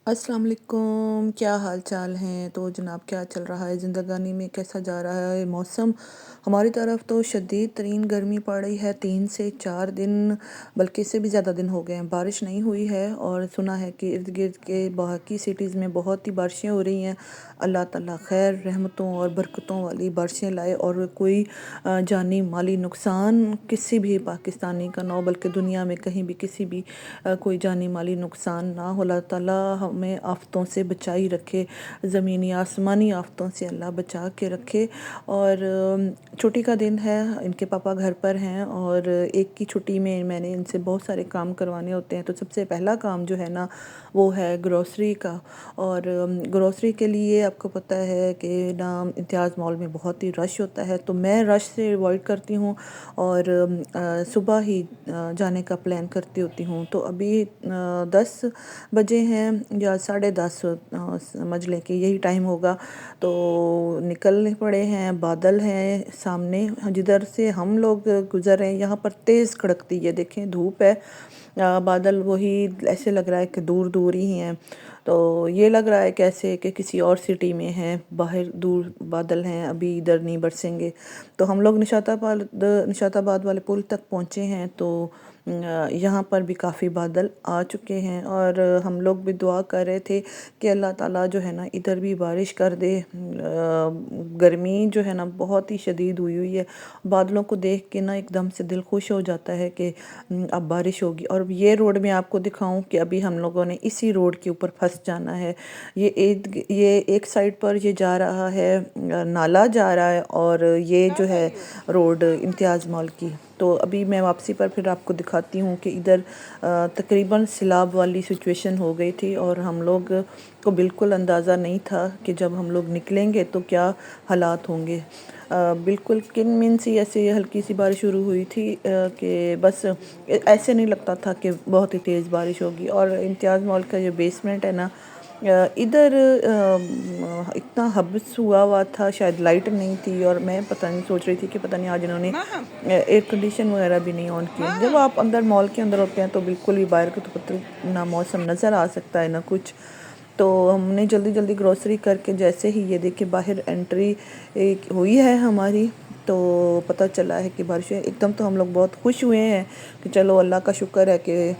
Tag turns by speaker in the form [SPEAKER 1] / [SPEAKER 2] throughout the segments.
[SPEAKER 1] अस्सलाम वालेकुम, क्या हाल चाल हैं। तो जनाब क्या चल रहा है ज़िंदगानी में, कैसा जा रहा है मौसम। हमारी तरफ तो शदीद तरीन गर्मी पड़ रही है, 3 से 4 दिन बल्कि इससे भी ज़्यादा दिन हो गए हैं बारिश नहीं हुई है। और सुना है कि इर्द गिर्द के बाकी सिटीज़ में बहुत ही बारिशें हो रही हैं। अल्लाह ताला खैर रहमतों और बरकतों वाली बारिशें लाए और कोई जानी माली नुकसान किसी भी पाकिस्तानी का ना हो, बल्कि दुनिया में कहीं भी किसी भी कोई जानी माली नुकसान ना हो। अल्लाह ताला हमें आफ़तों से बचाई रखे, ज़मीनी आसमानी आफ़तों से अल्लाह बचा के रखे। और छुट्टी का दिन है, इनके पापा घर पर हैं और एक की छुट्टी में मैंने इनसे बहुत सारे काम करवाने होते हैं। तो सबसे पहला काम जो है ना वो है ग्रोसरी का। और ग्रोसरी के लिए आपको पता है कि ना इम्तियाज़ मॉल में बहुत ही रश होता है, तो मैं रश से अवॉइड करती हूँ और सुबह ही जाने का प्लान करती होती हूँ। तो अभी 10 बजे हैं या 10:30 समझ लें कि यही टाइम होगा। तो निकलने पड़े हैं, बादल हैं सामने, जिधर से हम लोग गुज़र रहे हैं यहाँ पर तेज़ कड़कती है, देखें धूप है। बादल वही ऐसे लग रहा है कि दूर दूर ही हैं। तो ये लग रहा है कैसे कि किसी और सिटी में हैं, बाहर दूर बादल हैं, अभी इधर नहीं बरसेंगे। तो हम लोग निशाताबाद वाले पुल तक पहुँचे हैं। तो यहाँ पर भी काफ़ी बादल आ चुके हैं और हम लोग भी दुआ कर रहे थे कि अल्लाह ताला जो है ना इधर भी बारिश कर दे। गर्मी जो है ना बहुत ही शदीद हुई हुई है। बादलों को देख के ना एकदम से दिल खुश हो जाता है कि अब बारिश होगी। और ये रोड मैं आपको दिखाऊं कि अभी हम लोगों ने इसी रोड के ऊपर फंस जाना है। ये एक साइड पर ये जा रहा है, नाला जा रहा है, और ये जो है रोड इम्तियाज़ मॉल की। तो अभी मैं वापसी पर फिर आपको दिखाती हूँ कि इधर तकरीबन सैलाब वाली सिचुएशन हो गई थी और हम लोग को बिल्कुल अंदाज़ा नहीं था कि जब हम लोग निकलेंगे तो क्या हालात होंगे। बिल्कुल किन मिन सी ऐसे हल्की सी बारिश शुरू हुई थी कि बस ऐसे नहीं लगता था कि बहुत ही तेज़ बारिश होगी। और इम्तियाज़ मॉल का जो बेसमेंट है ना, इधर इतना हब्स हुआ था, शायद लाइट नहीं थी। और मैं पता नहीं सोच रही थी कि पता नहीं आज इन्होंने एयर कंडीशन वगैरह भी नहीं ऑन की। जब आप अंदर मॉल के अंदर होते हैं तो बिल्कुल भी बाहर का तो पता ना मौसम नज़र आ सकता है ना कुछ। तो हमने जल्दी जल्दी ग्रोसरी करके जैसे ही ये देखिए बाहर एंट्री हुई है हमारी, तो पता चला है कि बारिश है एकदम। तो हम लोग बहुत खुश हुए हैं कि चलो अल्लाह का शुक्र है कि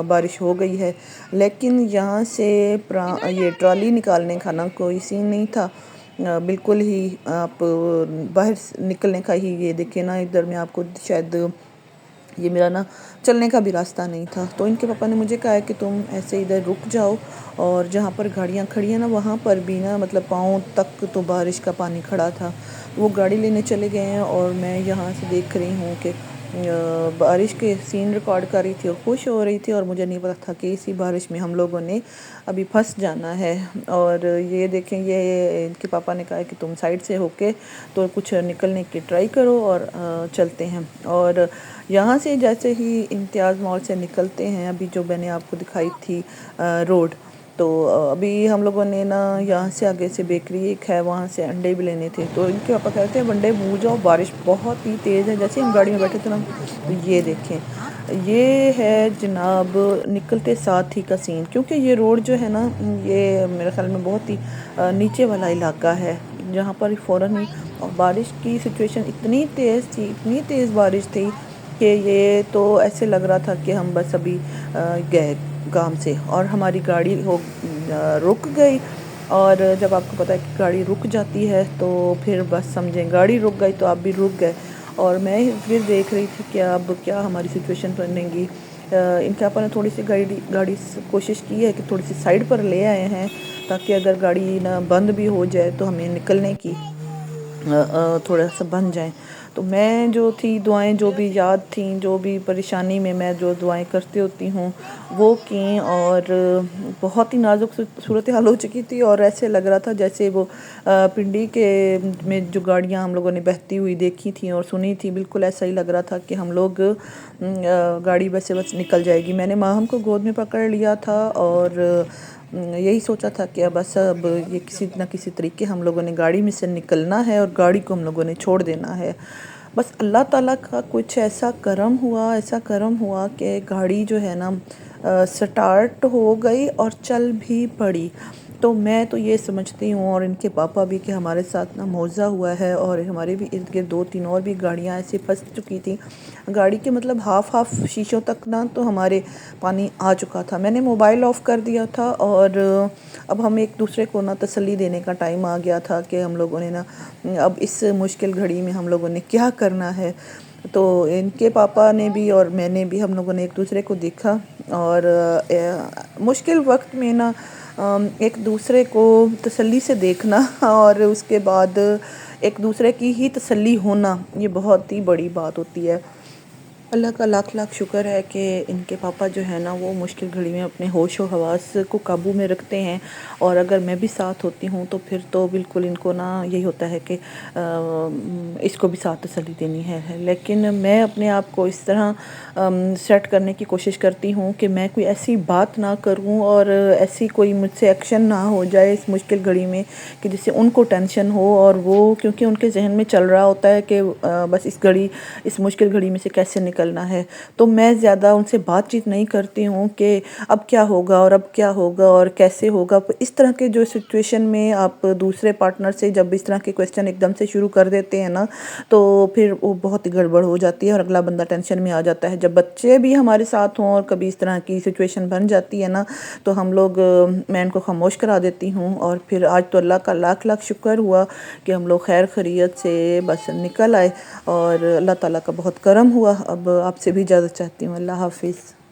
[SPEAKER 1] बारिश हो गई है। लेकिन यहाँ से ये ट्रॉली निकालने का ना कोई सीन नहीं था। बिल्कुल ही आप बाहर निकलने का ही, ये देखिए ना इधर में आपको शायद ये मेरा ना चलने का भी रास्ता नहीं था। तो इनके पापा ने मुझे कहा है कि तुम ऐसे इधर रुक जाओ, और जहाँ पर गाड़ियाँ खड़ी हैं ना वहाँ पर भी ना मतलब पाँव तक तो बारिश का पानी खड़ा था। वो गाड़ी लेने चले गए हैं और मैं यहाँ से देख रही हूँ कि बारिश के सीन रिकॉर्ड कर रही थी और खुश हो रही थी। और मुझे नहीं पता था कि इसी बारिश में हम लोगों ने अभी फंस जाना है। और ये देखें, ये इनके पापा ने कहा है कि तुम साइड से होके तो कुछ निकलने की ट्राई करो और चलते हैं। और यहाँ से जैसे ही इम्तियाज़ मॉल से निकलते हैं, अभी जो मैंने आपको दिखाई थी रोड, तो अभी हम लोगों ने ना यहाँ से आगे से बेकरी एक है, वहाँ से अंडे भी लेने थे। तो इनके पापा कहते हैं अंडे भूल जाओ, बारिश बहुत ही तेज़ है। जैसे हम गाड़ी में बैठे थे ना, तो ये देखें, ये है जनाब निकलते साथ ही का सीन। क्योंकि ये रोड जो है ना ये मेरे ख्याल में बहुत ही नीचे वाला इलाका है, जहाँ पर फ़ौरन ही और बारिश की सिचुएशन इतनी तेज़ थी, इतनी तेज़ बारिश थी कि ये तो ऐसे लग रहा था कि हम बस अभी गए काम से। और हमारी गाड़ी रुक गई। और जब आपको पता है कि गाड़ी रुक जाती है तो फिर बस समझें गाड़ी रुक गई तो आप भी रुक गए। और मैं फिर देख रही थी कि अब क्या हमारी सिचुएशन बनेगी। इनके पापा ने थोड़ी सी गाड़ी कोशिश की है कि थोड़ी सी साइड पर ले आए हैं, ताकि अगर गाड़ी ना बंद भी हो जाए तो हमें निकलने की थोड़ा सा बन जाए। तो मैं जो थी दुआएं जो भी याद थी, जो भी परेशानी में मैं जो दुआएं करती होती हूँ वो की। और बहुत ही नाजुक सूरत हाल हो चुकी थी और ऐसे लग रहा था जैसे वो पिंडी के में जो गाड़ियाँ हम लोगों ने बहती हुई देखी थी और सुनी थी, बिल्कुल ऐसा ही लग रहा था कि हम लोग गाड़ी बस से बस निकल जाएगी। मैंने माहम को गोद में पकड़ लिया था और यही सोचा था कि बस अब ये किसी न किसी तरीके हम लोगों ने गाड़ी में से निकलना है और गाड़ी को हम लोगों ने छोड़ देना है। बस अल्लाह ताला का कुछ ऐसा करम हुआ कि गाड़ी जो है ना سٹارٹ ہو گئی اور چل بھی پڑی۔ تو میں تو یہ سمجھتی ہوں اور ان کے پاپا بھی کہ ہمارے ساتھ نا معاوضہ ہوا ہے، اور ہمارے بھی ارد گرد 2-3 اور بھی گاڑیاں ایسے پھنس چکی تھیں، گاڑی کے مطلب ہاف شیشوں تک نا تو ہمارے پانی آ چکا تھا۔ میں نے موبائل آف کر دیا تھا، اور اب ہم ایک دوسرے کو نا تسلی دینے کا ٹائم آ گیا تھا کہ ہم لوگوں نے نا اب اس مشکل گھڑی میں ہم لوگوں نے کیا کرنا ہے۔ تو ان کے پاپا نے بھی اور میں نے بھی، ہم لوگوں نے ایک دوسرے کو دیکھا، اور مشکل وقت میں نا ایک دوسرے کو تسلی سے دیکھنا اور اس کے بعد ایک دوسرے کی ہی تسلی ہونا، یہ بہت ہی بڑی بات ہوتی ہے۔ اللہ کا لاکھ لاکھ شکر ہے کہ ان کے پاپا جو ہے نا وہ مشکل گھڑی میں اپنے ہوش و حواس کو قابو میں رکھتے ہیں، اور اگر میں بھی ساتھ ہوتی ہوں تو پھر تو بالکل ان کو نا یہی ہوتا ہے کہ اس کو بھی ساتھ تسلی دینی ہے۔ لیکن میں اپنے آپ کو اس طرح سیٹ کرنے کی کوشش کرتی ہوں کہ میں کوئی ایسی بات نہ کروں اور ایسی کوئی مجھ سے ایکشن نہ ہو جائے اس مشکل گھڑی میں کہ جس سے ان کو ٹینشن ہو، اور وہ کیونکہ ان کے ذہن میں چل رہا ہوتا ہے کہ بس اس مشکل گھڑی میں سے کیسے نکلنا ہے، تو میں زیادہ ان سے بات چیت نہیں کرتی ہوں کہ اب کیا ہوگا اور اب کیا ہوگا اور کیسے ہوگا۔ اس طرح کے جو سچویشن میں آپ دوسرے پارٹنر سے جب اس طرح کے کویسچن ایک دم سے شروع کر دیتے ہیں نا تو پھر وہ بہت گڑبڑ ہو جاتی ہے، اور اگلا بندہ ٹینشن میں آ جاتا ہے۔ جب بچے بھی ہمارے ساتھ ہوں اور کبھی اس طرح کی سچویشن بن جاتی ہے نا تو میں ان کو خاموش کرا دیتی ہوں، اور پھر آج تو اللہ کا لاکھ لاکھ شکر ہوا کہ ہم لوگ خیر خیریت سے بس نکل آئے، اور اللہ تعالیٰ کا بہت کرم ہوا۔ اب آپ سے بھی اجازت چاہتی ہوں، اللہ حافظ۔